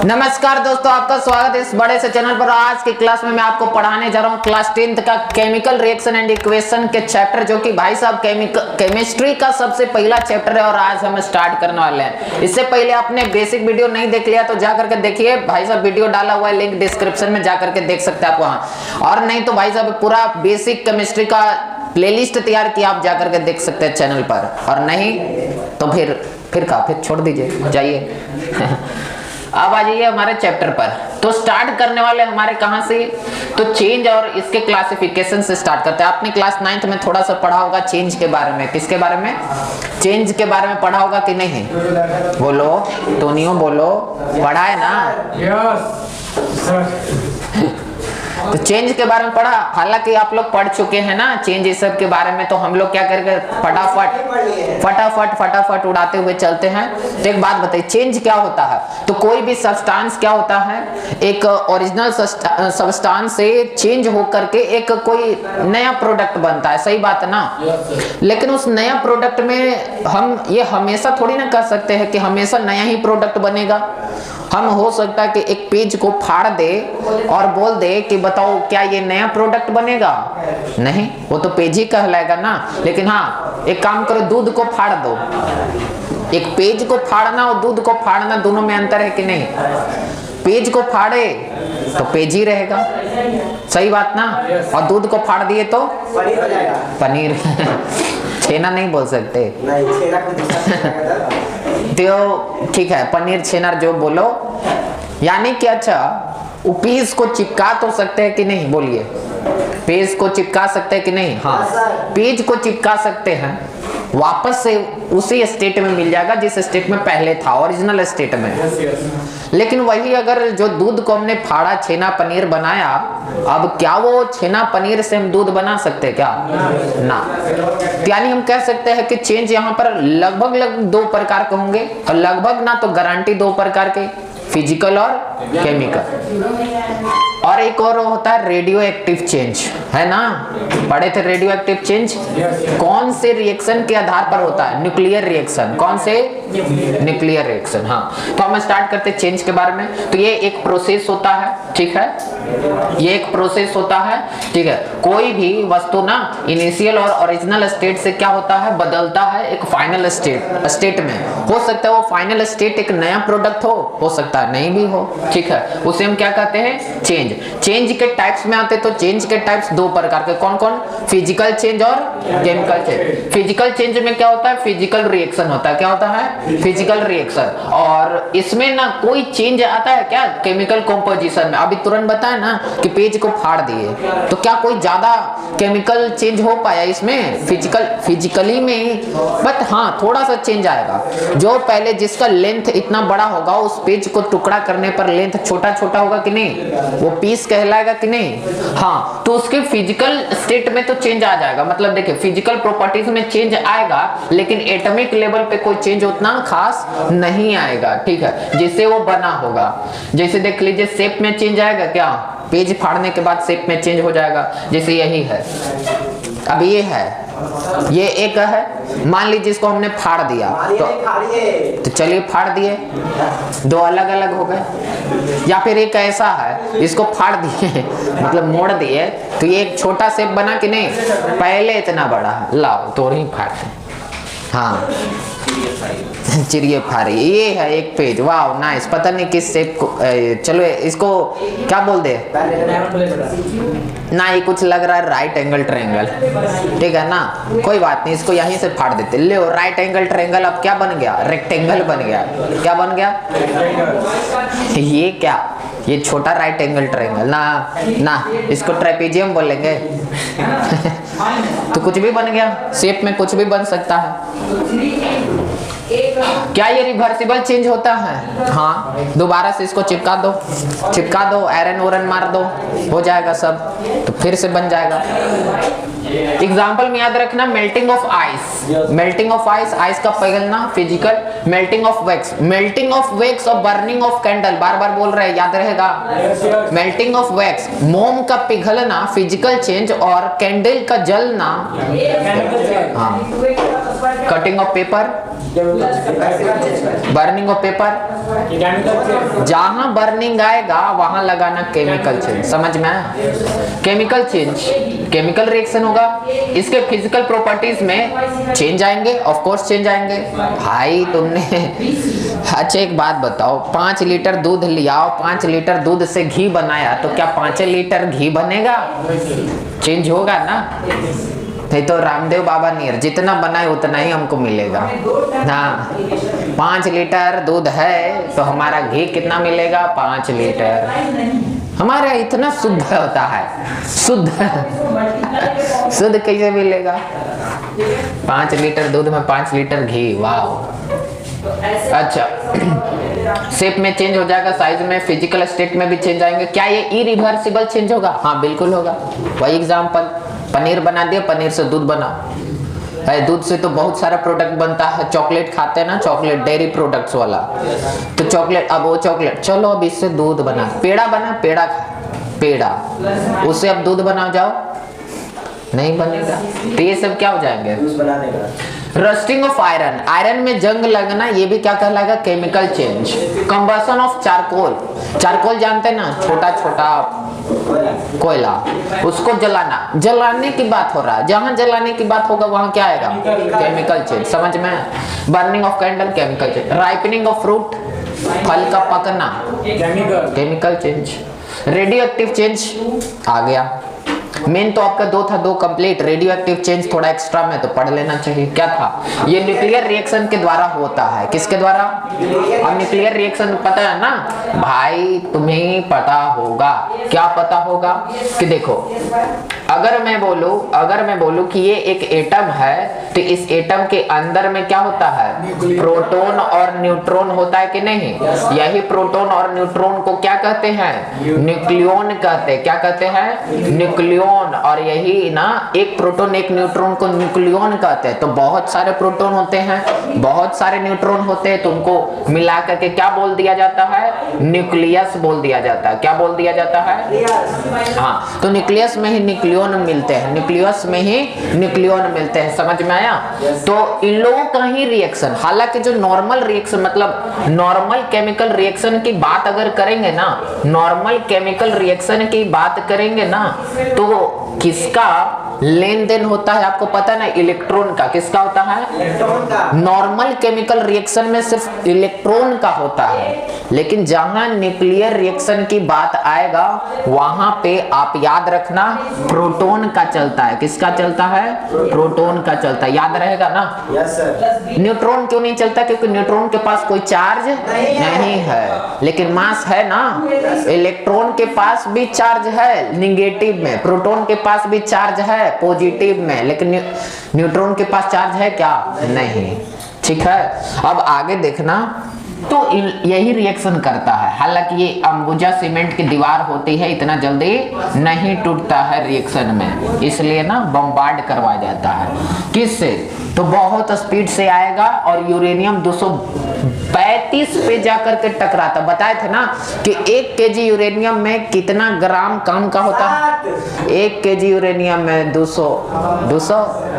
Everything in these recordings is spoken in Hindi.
नमस्कार दोस्तों, आपका स्वागत है इस बड़े से चैनल पर। आज की क्लास में मैं आपको पढ़ाने जा रहा हूँ क्लास 10th का केमिकल रिएक्शन एंड इक्वेशन के चैप्टर, जो कि भाई साहब केमिस्ट्री का सबसे पहला चैप्टर है और आज हम स्टार्ट करने वाले हैं। इससे पहले आपने बेसिक वीडियो नहीं देख लिया तो जा करके देखिए, भाई साहब वीडियो डाला हुआ है, लिंक डिस्क्रिप्शन में जा करके देख सकते हैं आप वहाँ। और नहीं तो भाई साहब पूरा बेसिक केमिस्ट्री का प्लेलिस्ट तैयार किया, आप जा करके देख सकते हैं चैनल पर। और नहीं तो फिर छोड़ दीजिए, जाइए। अब आ जाइए हमारे चैप्टर पर। तो स्टार्ट करने वाले हमारे कहां से, तो चेंज और इसके क्लासिफिकेशन से स्टार्ट करते हैं। आपने क्लास 9th में थोड़ा सा पढ़ा होगा चेंज के बारे में। किसके बारे में? चेंज के बारे में पढ़ा होगा कि नहीं? बोलो, टोनियो बोलो, पढ़ा है ना? तो चेंज के बारे में पढ़ा, हालांकि आप लोग पढ़ चुके हैं ना चेंज इस सब के बारे में। तो हम लोग क्या करके फटाफट उड़ाते हुए चलते हैं। तो एक बात बताइए, चेंज क्या होता है? तो कोई भी सब्सटेंस क्या होता है, एक ओरिजिनल सब्सटेंस से चेंज होकर के एक कोई नया प्रोडक्ट बनता है। सही बात है ना? लेकिन उस नया प्रोडक्ट में हम ये हमेशा थोड़ी ना कह सकते हैं कि हमेशा नया ही प्रोडक्ट बनेगा। हम हो सकता है कि एक पेज को फाड़ दे और बोल दे कि बताओ क्या ये नया प्रोडक्ट बनेगा? नहीं, वो तो पेज ही कहलाएगा ना। लेकिन हाँ, एक काम करो, दूध को फाड़ दो। एक पेज को फाड़ना और दूध को फाड़ना दोनों में अंतर है कि नहीं? पेज को फाड़े तो पेज ही रहेगा, सही बात ना? और दूध को फाड़ दिए तो पनीर। छेना नहीं बोल सकते। तो ठीक है, पनीर छेना जो बोलो, यानी कि अच्छा वो पेज को चिपका तो सकते हैं कि नहीं? बोलिए, पेज को चिपका सकते हैं कि नहीं? हाँ, पेज को चिपका सकते हैं, वापस से उसी स्टेट में मिल जाएगा जिस स्टेट में पहले था, ओरिजिनल स्टेट में। लेकिन वही अगर जो दूध को हमने फाड़ा, छेना पनीर बनाया, अब क्या वो छेना पनीर से हम दूध बना सकते हैं क्या? ना। यानी हम कह सकते हैं कि चेंज यहाँ पर लगभग दो प्रकार के होंगे, और लगभग ना तो गारंटी दो प्रकार के, फिजिकल और केमिकल। और एक और होता है रेडियो एक्टिव चेंज, है ना? पढ़े थे रेडियो एक्टिव चेंज? कौन से रिएक्शन के आधार पर होता है? Nuclear reaction. कौन से? Nuclear reaction. हाँ, तो हम स्टार्ट करते हैं चेंज के बारे में। तो ये एक प्रोसेस होता है, ठीक है? ये एक प्रोसेस होता है, ठीक है? कोई भी वस्तु ना इनिशियल और ओरिजिनल स्टेट से क्या होता है, बदलता है एक फाइनल स्टेट में। हो सकता है वो फाइनल स्टेट एक नया प्रोडक्ट हो सकता है नहीं भी हो, ठीक है? उसे हम क्या कहते हैं? चेंज। चेंज के टाइप्स में आते तो चेंज के टाइप्स दो प्रकार के, कौन कौन? फिजिकल चेंज और केमिकल चेंज। फिजिकल चेंज में क्या होता है? फिजिकल रिएक्शन होता है। क्या होता है? Physical reaction. और इसमें ना कोई चेंज आता है क्या केमिकल कंपोजिशन में? अभी तुरंत बताया ना कि पेज को फाड़ दिए, तो क्या कोई ज्यादा केमिकल चेंज हो पाया इसमें? फिजिकली में, बट हाँ थोड़ा सा चेंज आएगा। जो पहले जिसका लेंथ इतना बड़ा होगा, उस पेज को टुकड़ा करने पर लेंथ छोटा छोटा होगा कि नहीं? वो पीस कहलाएगा कि नहीं? हाँ, तो उसके फिजिकल स्टेट में तो चेंज आ जाएगा। मतलब देखिए, फिजिकल प्रॉपर्टीज में चेंज आएगा, लेकिन एटॉमिक लेवल पे कोई चेंज उतना खास नहीं आएगा, ठीक है? जिससे वो बना होगा। जैसे देख लीजिए, शेप में चेंज आएगा क्या? पेज फाड़ने के बाद शेप में चेंज हो जाएगा। जैसे यही है, अब ये है, ये एक है, मान लीजिए इसको हमने फाड़ दिया, तो चलिए फाड़ दिए, दो अलग अलग हो गए। या फिर एक ऐसा है, इसको फाड़ दिए मतलब मोड़ दिए, तो ये एक छोटा शेप बना कि नहीं? पहले इतना बड़ा, लाओ तो ही फाड़ते। हाँ, चिड़िया फाड़ी। ये है एक पेज, वाह नाइस। पता नहीं किस शेप को, चलो इसको क्या बोल दे ना, ये कुछ लग रहा है राइट एंगल ट्रायंगल, ठीक है ना? कोई बात नहीं, इसको यहीं से फाड़ देते। ले राइट एंगल ट्रायंगल अब क्या बन गया? रेक्टेंगल बन गया। क्या बन गया? ये क्या? ये छोटा राइट एंगल ट्रायंगल ना, इसको ट्रेपेजियम बोलेंगे। तो कुछ भी बन गया, शेप में कुछ भी बन सकता है। क्या ये रिवर्सिबल चेंज होता है? हाँ, दोबारा से इसको चिपका दो, आयरन ओरन मार दो, हो जाएगा सब, तो फिर से बन जाएगा। एग्जाम्पल में याद रखना, melting of ice. Melting of ice का पिघलना फिजिकल, मेल्टिंग ऑफ वैक्स और बर्निंग ऑफ कैंडल, बार बार बोल रहे हैं, याद रहेगा। मेल्टिंग ऑफ वैक्स, मोम का पिघलना फिजिकल चेंज, और कैंडल का जलना, हाँ। Cutting of paper, burning of paper, जहां बर्निंग आएगा वहां लगाना केमिकल चेंज। समझ में आया? केमिकल चेंज केमिकल रिएक्शन होगा, इसके फिजिकल प्रॉपर्टीज में चेंज आएंगे, ऑफ कोर्स चेंज आएंगे। भाई तुमने अच्छा एक बात बताओ, 5 लीटर दूध लिया, 5 लीटर दूध से घी बनाया, तो क्या 5 लीटर घी बनेगा? चेंज होगा ना? नहीं तो रामदेव बाबा नियर जितना बनाए उतना ही हमको मिलेगा। हाँ, 5 लीटर दूध है तो हमारा घी कितना मिलेगा? 5 लीटर। हमारा इतना शुद्ध होता है, शुद्ध शुद्ध कैसे मिलेगा? 5 लीटर दूध में 5 लीटर घी। वाह। अच्छा, शेप में चेंज हो जाएगा, साइज में, फिजिकल स्टेट में भी चेंज आएंगे। क्या ये इरिवर्सिबल चेंज होगा? हाँ बिल्कुल होगा। वही एग्जांपल, पनीर बना दिया, पनीर से दूध बना है, दूध से तो बहुत सारा प्रोडक्ट बनता है। चॉकलेट खाते हैं ना, चॉकलेट डेयरी प्रोडक्ट्स वाला, तो चॉकलेट, अब वो चॉकलेट, चलो अब इससे दूध बना, पेड़ा बना, पेड़ा, उससे अब दूध बनाओ, जाओ, नहीं बनेगा। तो ये सब क्या हो जाएंगे? रस्टिंग ऑफ आयरन, आयरन में जंग लगना, ये भी क्या कहलाएगा? Chemical change. Combustion of charcoal, charcoal जानते हैं ना, छोटा छोटा कोयला, उसको जलाना, जलाने की बात हो रहा है, जहां जलाने की बात होगा वहां क्या आएगा? Chemical change. समझ में? Burning of candle, chemical change. Ripening of fruit, फल का पकना, chemical change. Radioactive change आ गया। मेन तो आपका 2 था, 2 कंप्लीट। रेडियो एक्टिव चेंज थोड़ा एक्स्ट्रा में तो पढ़ लेना चाहिए। क्या था? ये न्यूक्लियर रिएक्शन के द्वारा होता है। किसके द्वारा? अब न्यूक्लियर रिएक्शन पता है ना भाई, तुम्हें पता होगा। क्या पता होगा? कि देखो, अगर मैं बोलूं कि ये एक एटम है, तो इस एटम के अंदर में क्या होता है? प्रोटॉन और न्यूट्रॉन होता है कि नहीं? यही प्रोटॉन और न्यूट्रॉन को क्या कहते हैं? न्यूक्लियॉन कहते हैं। क्या कहते हैं? न्यूक्लियॉन। और यही ना, एक प्रोटॉन एक न्यूट्रॉन को न्यूक्लियॉन कहते हैं। तो बहुत सारे प्रोटॉन होते हैं, बहुत सारे न्यूट्रॉन होते हैं, तो उनको मिला करके क्या बोल दिया जाता है? न्यूक्लियस बोल दिया जाता है। क्या बोल दिया जाता है? हाँ, तो न्यूक्लियस में ही न्यूक्लियॉन मिलते हैं, न्यूक्लियस में ही न्यूक्लियॉन मिलते हैं। समझ में आया? तो इन लोगों का ही रिएक्शन, हालांकि जो नॉर्मल रिएक्शन, मतलब नॉर्मल केमिकल रिएक्शन की बात अगर करेंगे ना, नॉर्मल केमिकल रिएक्शन की बात करेंगे ना, तो किसका लेन देन होता है आपको पता है ना? इलेक्ट्रॉन का। किसका होता है? इलेक्ट्रॉन का। नॉर्मल केमिकल रिएक्शन में सिर्फ इलेक्ट्रॉन का होता है, लेकिन जहां न्यूक्लियर रिएक्शन की बात आएगा वहां पे आप याद रखना प्रोटॉन का चलता है। किसका चलता है? प्रोटॉन का चलता है। याद रहेगा ना? Yes sir. न्यूट्रॉन क्यों नहीं चलता? क्योंकि न्यूट्रॉन के पास कोई चार्ज नहीं है, लेकिन मास है ना। इलेक्ट्रॉन के पास भी चार्ज है निगेटिव में, प्रोटॉन के पास भी चार्ज है पॉजिटिव में, लेकिन न्यूट्रॉन के पास चार्ज है क्या? नहीं। ठीक है, अब आगे देखना। तो यही रिएक्शन करता है। हालांकि ये अंबुजा सीमेंट की दीवार होती है, इतना जल्दी नहीं टूटता है रिएक्शन में, इसलिए ना बम्बार्ड करवाया जाता है। किससे? तो बहुत स्पीड से आएगा और यूरेनियम 235 पे जाकर के टकराता। बताए थे ना कि 1 केजी यूरेनियम में कितना ग्राम काम का होता है? 1 केजी यूरेनियम में 200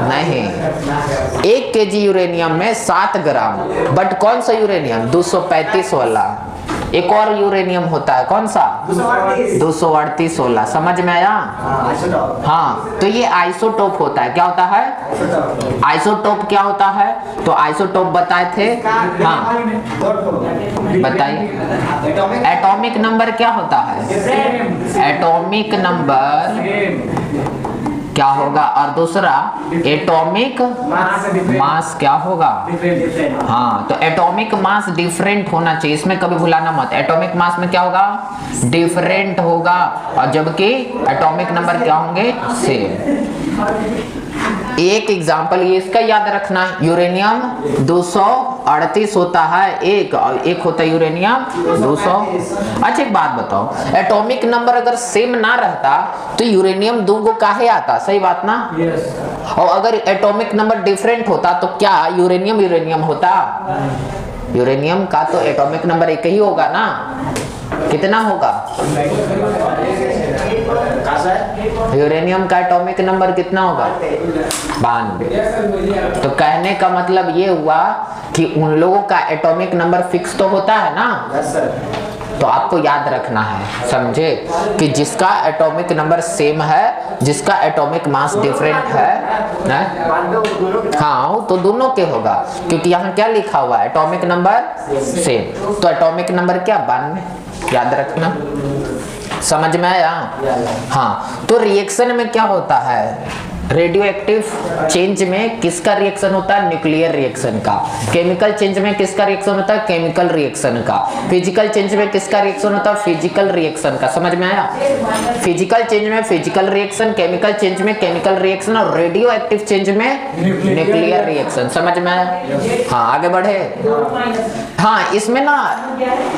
नहीं, 1 केजी यूरेनियम में 7 ग्राम। बट कौन सा यूरेनियम? 235 वाला। एक और यूरेनियम होता है, कौन सा? 238 वाला। समझ में आया? हाँ, तो ये आइसोटोप होता है। क्या होता है? आइसोटोप क्या होता है? तो आइसोटोप बताए थे। हाँ बताइए, एटॉमिक नंबर क्या होता है? एटॉमिक नंबर क्या होगा? और दूसरा एटॉमिक मास क्या होगा? हाँ, तो एटॉमिक मास डिफरेंट होना चाहिए, इसमें कभी भुलाना मत। एटॉमिक मास में क्या होगा? डिफरेंट होगा, और जबकि एटॉमिक नंबर क्या होंगे? सेम। एक एग्जांपल ये इसका याद रखना, यूरेनियम 238 होता है एक, और एक होता है यूरेनियम 200। अच्छा एक बात बताओ, एटॉमिक नंबर अगर सेम ना रहता तो यूरेनियम 2 को काहे आता? सही बात ना? और अगर एटॉमिक नंबर डिफरेंट होता तो क्या यूरेनियम यूरेनियम होता? यूरेनियम का तो एटॉमिक नंबर एक ही होगा ना, कितना होगा? यूरेनियम का एटॉमिक नंबर कितना होगा? 92। तो कहने का मतलब ये हुआ कि उन लोगों का एटॉमिक नंबर फिक्स तो होता है ना। तो आपको याद रखना है, समझे, कि जिसका एटॉमिक नंबर सेम है, जिसका एटॉमिक मास डिफरेंट है, हाँ तो दोनों के होगा, क्योंकि यहाँ क्या लिखा हुआ है? Atomic number same. तो एटॉमिक नंबर क्या? 92, याद रखना। समझ में आया? हाँ। तो रिएक्शन में क्या होता है? रेडियो एक्टिव चेंज में किसका रिएक्शन होता है? न्यूक्लियर रिएक्शन का। केमिकल चेंज में किसका रिएक्शन होता है? केमिकल रिएक्शन का। फिजिकल चेंज में किसका रिएक्शन होता है? फिजिकल रिएक्शन का। समझ में आया? फिजिकल चेंज में फिजिकल रिएक्शन, केमिकल चेंज में केमिकल रिएक्शन, और रेडियो एक्टिव चेंज में न्यूक्लियर रिएक्शन। समझ में आया? हाँ, आगे बढ़े। हाँ, इसमें ना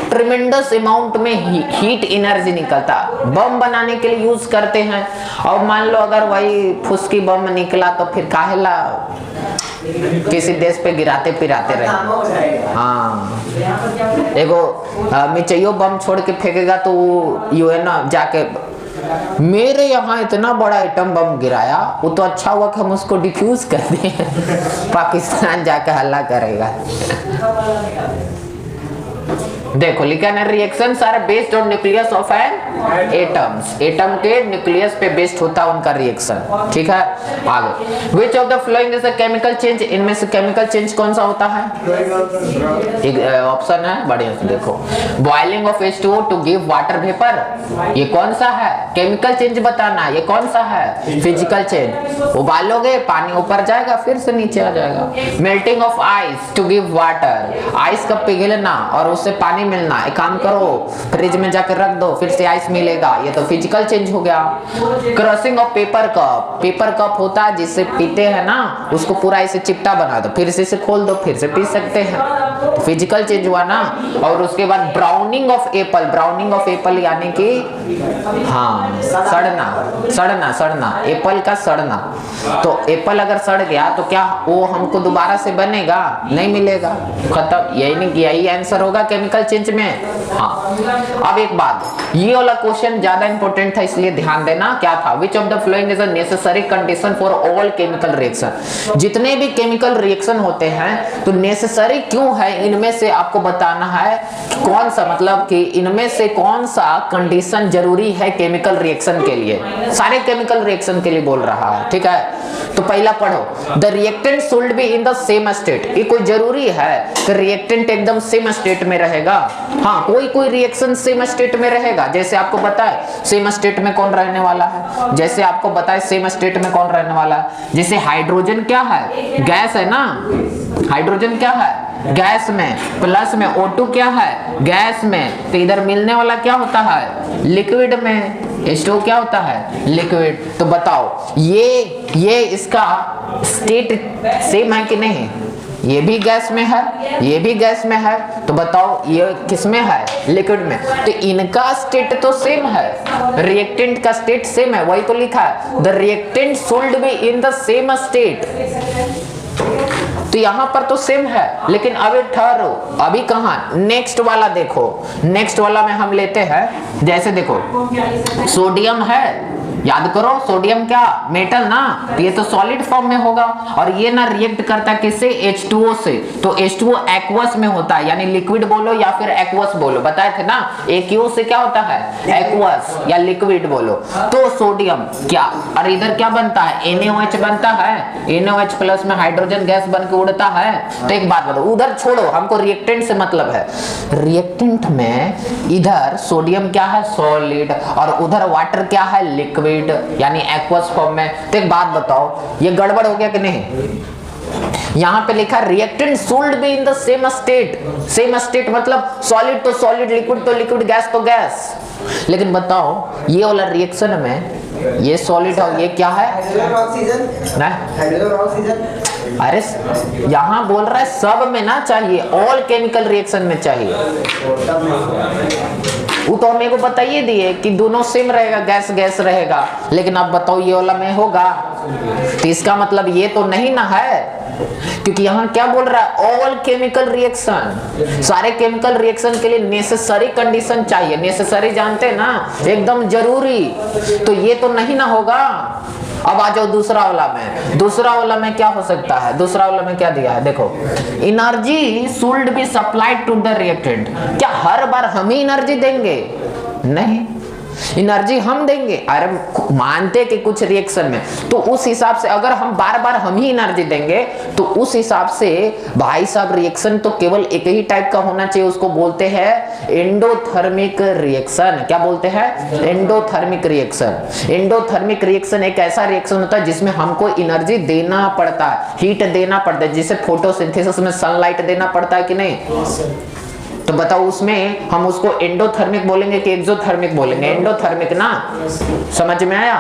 ट्रिमेंडस अमाउंट में हीट एनर्जी निकलता, बम बनाने के लिए यूज करते हैं। और मान लो अगर वही फुसकी बम निकला तो फिर काहेला किसी देश पे गिराते पिराते रहे। हाँ, एगो मिचइयो बम छोड़ के फेंकेगा तो यूएन जाके मेरे यहाँ इतना बड़ा एटम बम गिराया, वो तो अच्छा हुआ कि हम उसको डिफ्यूज कर दें। पाकिस्तान जाकर हल्ला करेगा। देखो लिखा है, reactions are based on nucleus of an atoms. Atom के न्यूक्लियस पे बेस्ड होता है उनका रिएक्शन। ठीक है, आगे। Which of the following is a chemical change? इनमें से केमिकल चेंज कौन सा होता है? एक ऑप्शन है, बढ़िया से देखो। Boiling of H2O to give water vapour, ये कौन सा है? केमिकल चेंज बताना, ये कौन सा है? Physical change. उबालोगे पानी ऊपर जाएगा फिर से नीचे आ जाएगा। Melting of ice to give water, ice का पिघलना और उससे पानी मिलना। एक काम करो, फ्रिज में जाकर रख दो, फिर से आइस मिलेगा, ये तो फिजिकल चेंज हो गया। Crushing of paper cup, paper cup होता है जिससे पीते हैं ना, उसको पूरा ऐसे चिपटा बना दो, फिर से इसे खोल दो, फिर से पी सकते हैं, तो फिजिकल चेंज हुआ ना। और उसके बाद browning of Apple, browning of Apple यानी कि हाँ सड़ना, एप्पल का सड़ना। तो एप्पल अगर सड़ गया तो क्या वो हमको दोबारा से बनेगा? नहीं मिलेगा, खत्म। यही आंसर होगा केमिकल चेंज में। हाँ, अब एक बात, ये वाला क्वेश्चन ज्यादा इंपॉर्टेंट था, इसलिए ध्यान देना। क्या था? Which of the following is a necessary condition for all chemical reaction? जितने भी केमिकल रिएक्शन होते हैं तो नेसेसरी क्यों है, इनमें से आपको बताना है कौन सा, मतलब कि इनमें से कौन सा कंडीशन जरूरी है केमिकल रिएक्शन के लिए। सारे केमिकल रिएक्शन के लिए बोल रहा है, ठीक है। तो पहला पढ़ो, the reactant should be in the same state. ये कोई जरूरी है कि रिएक्टेंट एकदम सेम स्टेट में रहेगा? हाँ, कोई रिएक्शन सेम स्टेट में रहेगा। जैसे आपको बताए सेम स्टेट में कौन रहने वाला है, जैसे आपको बताए सेम स्टेट में कौन रहने वाला है। जैसे हाइड्रोजन क्या है? गैस है ना। हाइड्रोजन क्या है? गैस में। प्लस में O2 क्या है? गैस में। तो इधर मिलने वाला क्या होता है? लिक्विड में। H2O क्या होता है? लिक्विड। तो बताओ ये इसका स्टेट सेम है कि नहीं? ये भी गैस में है, ये भी गैस में है, तो बताओ ये किस में है? लिक्विड में। तो इनका स्टेट तो सेम है, रिएक्टेंट का स्टेट सेम है, वही तो लिखा है, the reactant should be in the same state. तो यहां पर तो सेम है, लेकिन अभी ठहरो, अभी कहां? नेक्स्ट वाला देखो, नेक्स्ट वाला में हम लेते हैं, जैसे देखो सोडियम है, याद करो सोडियम क्या? मेटल ना, तो ये तो सॉलिड फॉर्म में होगा, और ये ना रिएक्ट करता है किससे? H2O से। तो H2O एक्वस में होता है, यानी लिक्विड बोलो या फिर एक्वस बोलो, बताए थे ना। AQ से क्या होता है? एक्वस या लिक्विड बोलो। तो सोडियम क्या, और इधर क्या बनता है? NaOH बनता है, NaOH प्लस में हाइड्रोजन गैस बन के उड़ता है। तो एक बात बताओ, उधर छोड़ो, हमको रिएक्टेंट से मतलब है। रिएक्टेंट में इधर सोडियम क्या है? सॉलिड, और उधर वाटर क्या है? लिक्विड, यानी एक्वस फॉर्म में। तो एक बात बताओ, ये गड़बड़ हो गया कि नहीं? यहां पे लिखा reactant should be in the same state. Same state मतलब सॉलिड तो सॉलिड, लिक्विड तो लिक्विड, गैस तो गैस। लेकिन बताओ ये वाला रिएक्शन में ये सॉलिड और ये क्या है? ऑक्सीजन ना, हाइड्रोजन ऑक्सीजन। अरे यहाँ बोल रहा है सब में ना चाहिए, ऑल केमिकल रिएक्शन में चाहिए। वो तो मेरे को बताइए दिए कि दोनों सेम रहेगा, गैस गैस रहेगा, लेकिन अब बताओ ये वाला में होगा, तो इसका मतलब ये तो नहीं ना है। क्योंकि यहाँ क्या बोल रहा है, ऑल केमिकल रिएक्शन, सारे केमिकल रिएक्शन के लिए नेसेसरी कंडीशन चाहिए। नेसेसरी जानते हैं ना, एकदम जरूरी, तो ये तो नहीं ना होगा। अब आ जाओ दूसरा वाला में। दूसरा वाला में क्या हो सकता है, दूसरा वाला में क्या दिया है, देखो, energy should be supplied to the reactant. क्या हर बार हम ही एनर्जी देंगे? नहीं, एनर्जी हम देंगे। अरे मानते कि कुछ रिएक्शन में, तो उस हिसाब से अगर हम बार बार हम ही एनर्जी देंगे तो उस हिसाब से भाई साहब रिएक्शन तो केवल एक ही टाइप का होना चाहिए, उसको बोलते हैं एंडोथर्मिक रिएक्शन। क्या बोलते हैं? Endothermic reaction. एंडोथर्मिक रिएक्शन एक ऐसा रिएक्शन होता है जिसमें हमको एनर्जी देना पड़ता है, हीट देना पड़ता है, जैसे फोटोसिंथेसिस में सनलाइट देना पड़ता है कि नहीं। तो बताओ उसमें हम उसको एंडोथर्मिक बोलेंगे कि एक्सोथर्मिक बोलेंगे? एंडोथर्मिक ना, समझ में आया?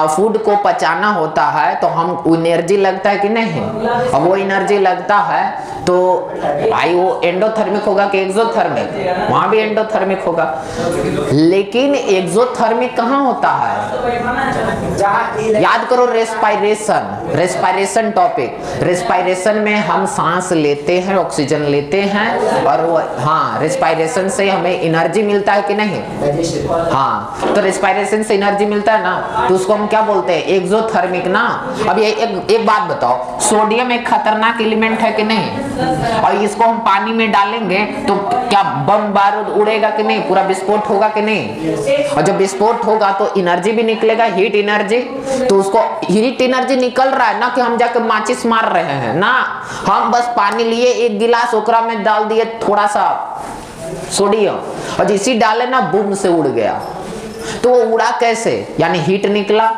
फूड को पचाना होता है तो हम एनर्जी लगता है कि नहीं, अब वो एनर्जी लगता है तो भाई वो एंडोथर्मिक होगा कि एक्सोथर्मिक? वहां भी एंडोथर्मिक होगा। लेकिन एक्सोथर्मिक कहाँ होता है? याद करो, रेस्पायरेशन, रेस्पायरेशन टॉपिक। रेस्पायरेशन में हम सांस लेते हैं, ऑक्सीजन लेते हैं, और वो हाँ रेस्पायरेशन से हमें एनर्जी मिलता है कि नहीं? हाँ, तो रेस्पायरेशन से एनर्जी मिलता है ना, तो उसको हम क्या बोलते हैं? एक्सोथर्मिक ना। अब ये एक बात बताओ, सोडियम एक खतरनाक एलिमेंट है कि नहीं? और इसको हम पानी में डालेंगे तो क्या बम बारूद उड़ेगा कि नहीं? पूरा विस्फोट होगा कि नहीं? और जब विस्फोट होगा तो एनर्जी भी निकलेगा, हीट एनर्जी। तो उसको हीट एनर्जी निकल रहा है ना कि हम जाकर माचिस मार रहे हैं ना, हम बस पानी लिए एक गिलास, ओकरा में डाल दिए थोड़ा सा सोडियम, और जैसे डाले ना बूम से उड़ गया। तो वो उड़ा कैसे? यानी हीट निकला,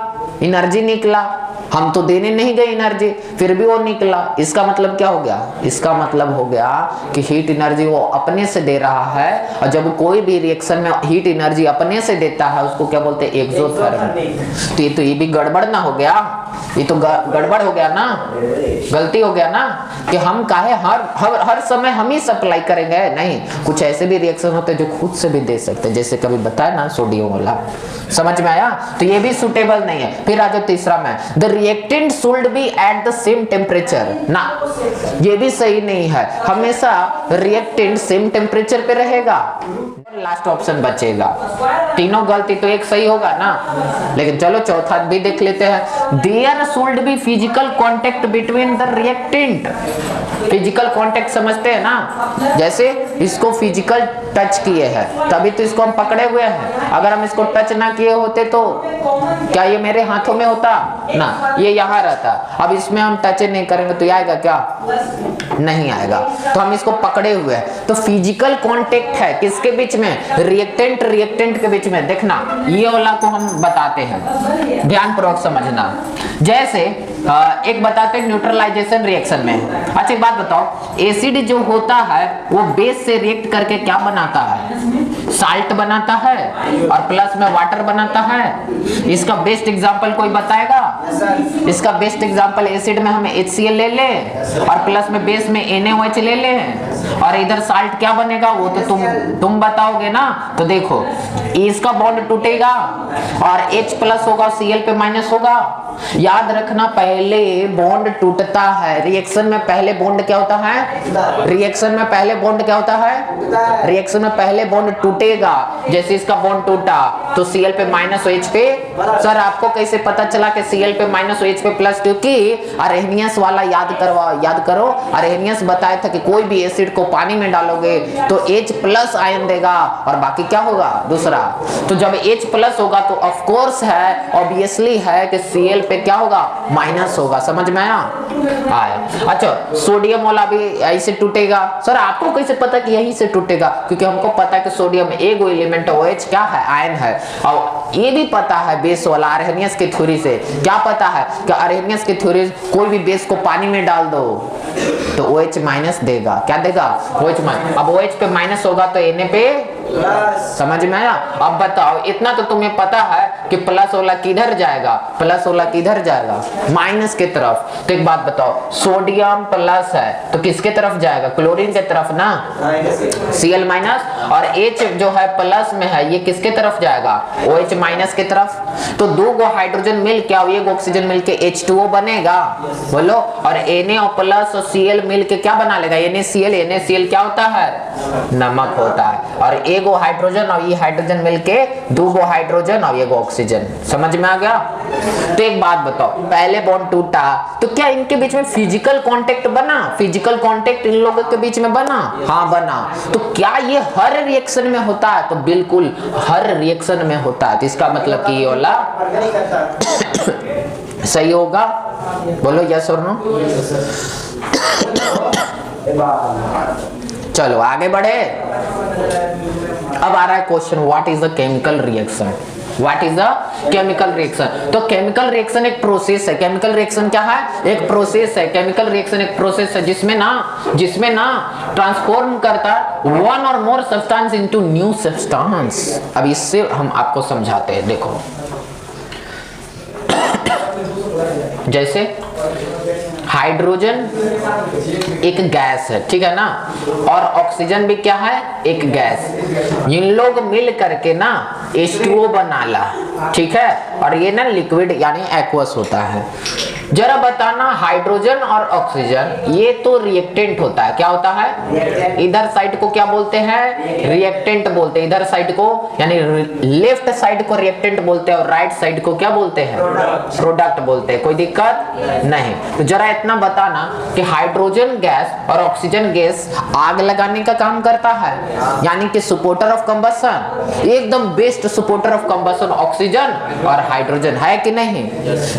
एनर्जी निकला, हम तो देने नहीं गए एनर्जी, फिर भी वो निकला। इसका मतलब क्या हो गया? इसका मतलब हो गया कि हीट एनर्जी वो अपने से दे रहा है, और जब कोई भी रिएक्शन में हीट एनर्जी अपने से देता है उसको क्या बोलते हैं? एक्सोथर्मिक। तो ये भी गड़बड़ ना हो गया? ये तो गड़बड़ हो गया ना, गलती हो गया ना, कि हम काहे हर समय हम ही सप्लाई करेंगे? नहीं, कुछ ऐसे भी रिएक्शन होते हैं जो खुद से भी दे सकते हैं, जैसे कभी बताया ना सोडियम वाला। समझ में आया? तो ये भी सुटेबल नहीं है। फिर आ जाओ तीसरा में, the reactant should be at the same temperature ना, ये भी सही नहीं है। हमेशा रिएक्टेंट सेम टेम्परेचर पे रहेगा। लास्ट ऑप्शन बचेगा, तीनों गलती तो एक सही होगा ना। लेकिन चलो चौथा भी देख लेते हैं, there should be physical contact between the reactant. Physical contact समझते हैं ना, जैसे इसको फिजिकल टच किए हैं तभी तो इसको हम पकड़े हुए हैं। अगर हम इसको टच ना किए होते तो क्या ये मेरे हाथों में होता ना, ये यहाँ रहता। अब इसमें हम टच नहीं करेंगे तो आएगा क्या? नहीं आएगा। तो हम इसको पकड़े हुए हैं, तो फिजिकल कांटेक्ट है किसके बीच में? रिएक्टेंट के बीच में। देखना ये वाला को हम बताते हैं, ध्यान पूर्वक समझना। जैसे एक बताते हैं न्यूट्रलाइजेशन रिएक्शन में। अच्छा एक बात बताओ, एसिड जो होता है वो बेस से रिएक्ट करके क्या बनाता है? साल्ट बनाता है, और प्लस में वाटर बनाता है। इसका बेस्ट एग्जांपल कोई बताएगा? इसका बेस्ट एग्जांपल, एसिड में हम HCl ले ले, और प्लस में बेस में NaOH ले ले, और इधर साल्ट क्या बनेगा वो तो तुम बताओगे ना। तो देखो इसका बॉन्ड टूटेगा और H+ होगा, Cl पे माइनस होगा। याद रखना, पहले बॉन्ड टूटता है रिएक्शन में। पहले बॉन्ड क्या होता है? रिएक्शन में पहले बॉन्ड क्या होता है? रिएक्शन में पहले बॉन्ड टूटेगा। जैसे इसका बॉन्ड टूटा तो Cl पे माइनस OH पे। सर आपको कैसे पता चला कि Cl पे माइनस OH पे प्लस? क्योंकि अरहेनियस वाला याद करो, अरहेनियस बताया था कि कोई भी एसिड को पानी में डालोगे तो H+ आयन देगा, और बाकी क्या होगा? दूसरा। तो जब H+ होगा तो ऑफ कोर्स है, ऑब्वियसली है कि Cl पे क्या होगा? माइनस होगा। समझ में आया? अच्छा सोडियम वाला भी ऐसे टूटेगा। सर आपको कैसे पता कि यहीं से टूटेगा? क्योंकि हमको पता है कि सोडियम एक एलिमेंट है, OH क्या है? आयन है। और ये भी पता है बेस वाला अरहेनियस की थ्योरी से। क्या पता है कि अरहेनियस की थ्योरी, कोई भी बेस को पानी में डाल दो तो OH- देगा। क्या देगा? OH-। अब OH पे माइनस होगा तो Na पे। समझ में आया? अब बताओ, इतना तो तुम्हें पता है कि प्लस वाला किधर जाएगा, प्लस वाला किधर जाएगा, माइनस की तरफ। तो एक बात बताओ, सोडियम प्लस है तो किसके तरफ जाएगा, क्लोरीन के तरफ ना, Cl माइनस। और H जो है प्लस में है, ये किसके तरफ जाएगा, OH माइनस की तरफ। तो दो गो हाइड्रोजन मिल के और एक ऑक्सीजन मिल के H2O बनेगा, बोलो। और Na प्लस और Cl मिल के क्या बना लेगा, NaCl। NaCl क्या होता है, नमक होता है। और एक गो हाइड्रोजन और ये हाइड्रोजन मिलके दो गो हाइड्रोजन और एक गो ऑक्सीजन, समझ में आ गया। तो एक बात बताओ, पहले बॉन्ड टूटा तो क्या इनके बीच में फिजिकल कांटेक्ट बना, फिजिकल कांटेक्ट इन लोगों के बीच में बना, हाँ बना। तो क्या ये हर रिएक्शन में होता है, तो बिल्कुल हर रिएक्शन में होता है। तो इसका मतलब कि ये वाला सही होगा, बोलो यस और नो। चलो आगे बढ़े। अब आ रहा है question, what is a chemical reaction, what is a chemical reaction. तो केमिकल रिएक्शन एक प्रोसेस है। केमिकल रिएक्शन क्या है, एक प्रोसेस है। केमिकल रिएक्शन एक प्रोसेस है जिसमें ना ट्रांसफॉर्म करता है वन और more substance into new substance. अब इससे हम आपको समझाते हैं, देखो। जैसे हाइड्रोजन एक गैस है, ठीक है ना, और ऑक्सीजन भी क्या है, एक गैस। इन लोग मिल करके ना H2O बना ला, ठीक है। और ये ना लिक्विड यानी एक्वस होता है। जरा बताना, हाइड्रोजन और ऑक्सीजन ये तो रिएक्टेंट होता है, क्या होता है, इधर साइड को क्या बोलते हैं, रिएक्टेंट बोलते हैं। इधर साइड को यानी लेफ्ट साइड को रिएक्टेंट बोलते हैं और राइट साइड को क्या बोलते हैं, प्रोडक्ट बोलते हैं। कोई दिक्कत नहीं। तो जरा इतना बताना कि हाइड्रोजन गैस और ऑक्सीजन गैस आग लगाने का काम करता है, यानी कि सपोर्टर ऑफ कंबशन। एकदम best supporter of combustion oxygen और हाइड्रोजन है कि नहीं।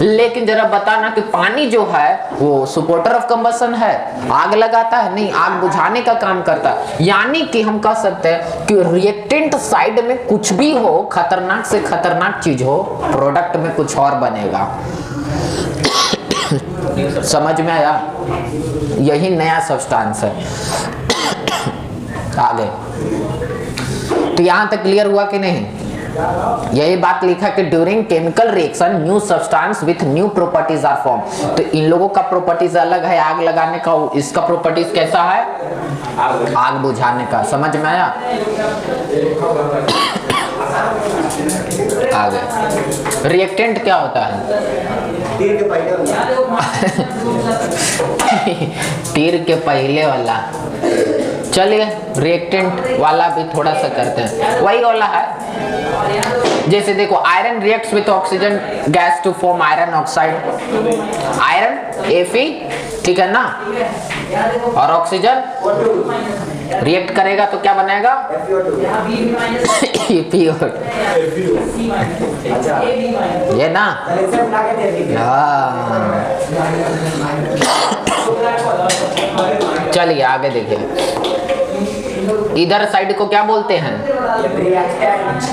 लेकिन जरा बताना कि पानी जो है वो सपोर्टर ऑफ कंबशन है, आग लगाता है नहीं, आग बुझाने का काम करता है। यानी कि हम कह सकते हैं कि रिएक्टेंट साइड में कुछ भी हो, खतरनाक से खतरनाक चीज हो, प्रोडक्ट में कुछ और बनेगा। समझ में आया, यही नया सब्सटेंस है। आगे तो यहां तक क्लियर हुआ कि नहीं। यही बात लिखा कि during chemical reaction new substance with new properties are form. तो इन लोगों का प्रॉपर्टीज अलग है, आग लगाने का, इसका प्रॉपर्टीज कैसा है, आग बुझाने का। समझ में आया। आगे रिएक्टेंट क्या होता है, तीर के पहले वाला। चलिए रिएक्टेंट वाला भी थोड़ा सा करते हैं, वही वाला है। जैसे देखो, iron reacts with oxygen gas to form iron oxide. Iron Fe, ठीक है ना, और ऑक्सीजन रिएक्ट करेगा तो क्या बनेगा, ये ना। चलिए आगे देखिए, इधर साइड को क्या बोलते हैं,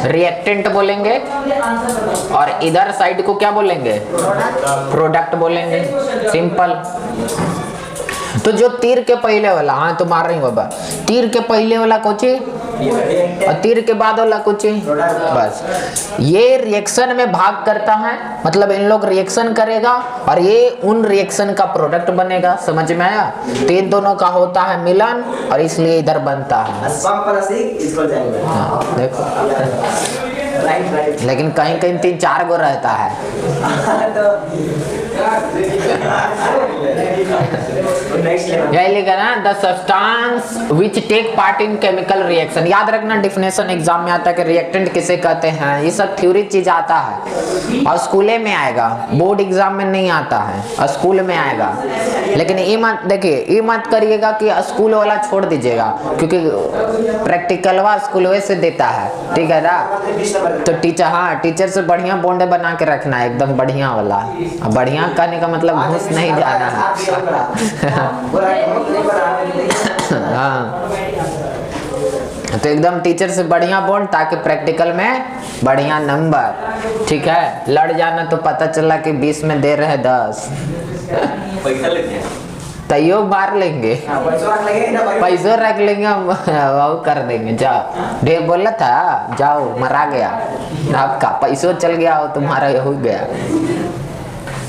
रिएक्टेंट बोलेंगे, और इधर साइड को क्या बोलेंगे, प्रोडक्ट बोलेंगे। सिंपल। तो जो तीर के पहले वाला, हाँ तो मार रही हूँ बाबा, तीर के पहले वाला कुछ और तीर के बाद वाला कुछ, बस ये रिएक्शन में भाग करता है, मतलब इन लोग रिएक्शन करेगा और ये उन रिएक्शन का प्रोडक्ट बनेगा। समझ में आया। तो इन दोनों का होता है मिलन और इसलिए इधर बनता है। हाँ, देखो लेकिन कहीं कहीं 3-4 गो रहता है। यही लिखा ना, the substance which take part in chemical reaction. याद रखना, डिफिनेशन एग्जाम में आता है कि रिएक्टेंट किसे कहते हैं। ये सब थ्योरी चीज आता है और स्कूल में आएगा, बोर्ड एग्जाम में नहीं आता है, और स्कूल में आएगा। लेकिन ये मत देखिए, ये मत करिएगा कि स्कूल वाला छोड़ दीजिएगा, क्योंकि प्रैक्टिकलवा स्कूल से देता है, ठीक है ना। तो टीचर, हाँ टीचर से बढ़िया बॉन्ड बना के रखना है, एकदम बढ़िया वाला। बढ़िया करने का मतलब घूस नहीं जाना है। हाँ, तो एकदम टीचर से बढ़िया बॉन्ड, ताकि प्रैक्टिकल में बढ़िया नंबर, ठीक है। लड़ जाना तो पता चला कि 20 में दे रहे 10। पैसा लेते हैं तैयो मार लेंगे, पैसों रख लेंगे हम, वो कर देंगे। जाओ, ढेर बोला था, जाओ मरा गया आपका, पैसों चल गया हो तुम्हारा, हो गया।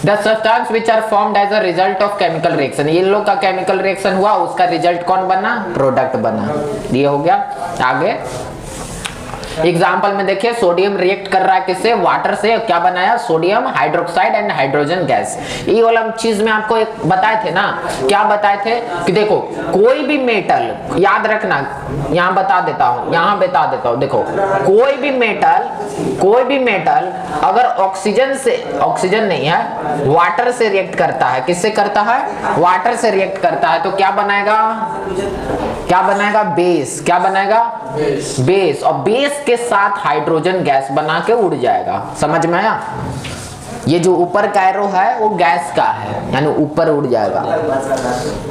The substance which are formed as a result of chemical reaction, ये लोग का केमिकल रिएक्शन हुआ, उसका रिजल्ट कौन बना? प्रोडक्ट बना। ये हो गया। आगे एग्जाम्पल में देखिए, सोडियम रिएक्ट कर रहा है किससे? वाटर से। क्या बनाया? Sodium hydroxide and hydrogen gas. ये वाला चीज में आपको एक बताए थे ना, क्या बताए थे कि देखो कोई भी मेटल, याद रखना, यहाँ बता देता हूँ, यहाँ बता देता हूँ, देखो कोई भी मेटल अगर ऑक्सीजन से, ऑक्सीजन नहीं है, वाटर से रिएक्ट करता है, किससे करता है? वाटर से रिएक्ट करता है, तो क्या बनाएगा? क्या बनाएगा? बेस। क्या बनाएगा? बेस। और बेस के साथ हाइड्रोजन गैस बना के उड़ जाएगा। समझ में आया? ये जो ऊपर का एरो है वो गैस का है, यानी ऊपर उड़ जाएगा।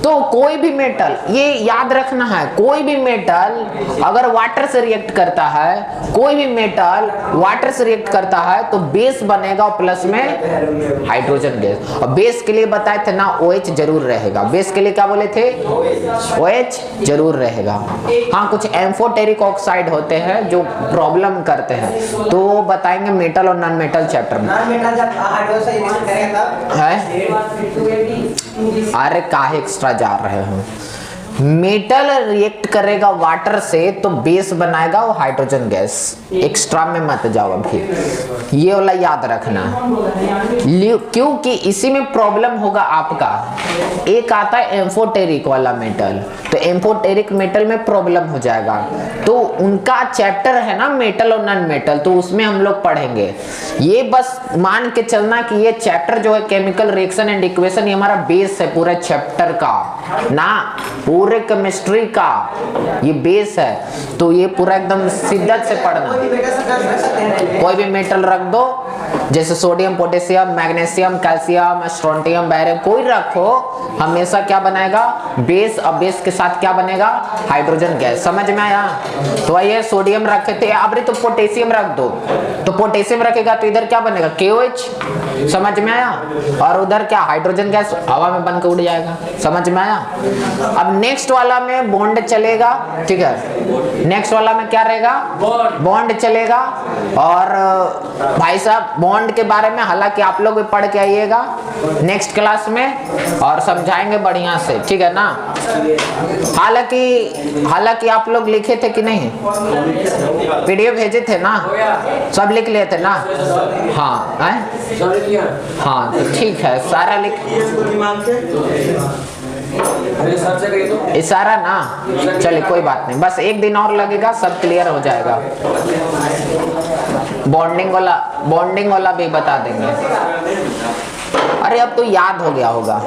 तो कोई भी मेटल, ये याद रखना है, कोई भी मेटल अगर वाटर से रिएक्ट करता है, कोई भी मेटल वाटर से रिएक्ट करता है तो बेस बनेगा और प्लस में हाइड्रोजन गैस। और बेस के लिए बताए थे ना, OH जरूर रहेगा। बेस के लिए क्या बोले थे? OH जरूर रहेगा। हाँ, कुछ एम्फोटेरिक ऑक्साइड होते हैं जो प्रॉब्लम करते हैं, तो वो बताएंगे मेटल और नॉन मेटल चैप्टर में। है? अरे काहे एक्स्ट्रा जा रहे हो? मेटल रिएक्ट करेगा वाटर से तो बेस बनाएगा वो हाइड्रोजन गैस। एक्स्ट्रा में मत जाओ अभी, ये वाला याद रखना, क्योंकि इसी में प्रॉब्लम होगा आपका। एक आता है एम्फोटेरिक वाला मेटल, तो एम्फोटेरिक मेटल में प्रॉब्लम हो जाएगा। तो उनका चैप्टर है ना मेटल और नॉन मेटल, तो उसमें हम लोग पढ़ेंगे। ये बस मान के चलना कि ये चैप्टर जो है केमिकल रिएक्शन एंड इक्वेशन, ये हमारा बेस है पूरे चैप्टर का ना, पूरे केमिस्ट्री का ये बेस है। तो ये पूरा एकदम शिद्दत से पढ़ना। कोई भी मेटल रख दो, जैसे sodium, potassium, magnesium, calcium, strontium, barium, कोई रखो, हमेशा क्या बनाएगा? बेस। और बेस के साथ क्या बनेगा? Hydrogen gas. समझ में आया? तो ये सोडियम रखे थे, अब तो पोटेशियम रख दो, तो पोटेशियम रखेगा तो इधर क्या बनेगा? KOH। समझ में आया? और उधर क्या? हाइड्रोजन गैस हवा में बन के उड़ जाएगा। समझ में आया? अब नेक्स्ट वाला में बॉन्ड चलेगा, ठीक है? नेक्स्ट वाला में क्या रहेगा? बॉन्ड चलेगा। और भाई साहब बॉन्ड के बारे में हालांकि आप लोग भी पढ़ के आइएगा नेक्स्ट क्लास में, और समझाएंगे बढ़िया से, ठीक है ना? हालांकि आप लोग लिखे थे कि नहीं? PDF भेजे थे ना? सब लिख लिए थे ना? हाँ है? हाँ तो ठीक है, सारा लिख, इशारा ना, चलिए कोई बात नहीं, बस एक दिन और लगेगा, सब क्लियर हो जाएगा। बॉन्डिंग वाला भी बता देंगे। अरे अब तो याद हो गया होगा।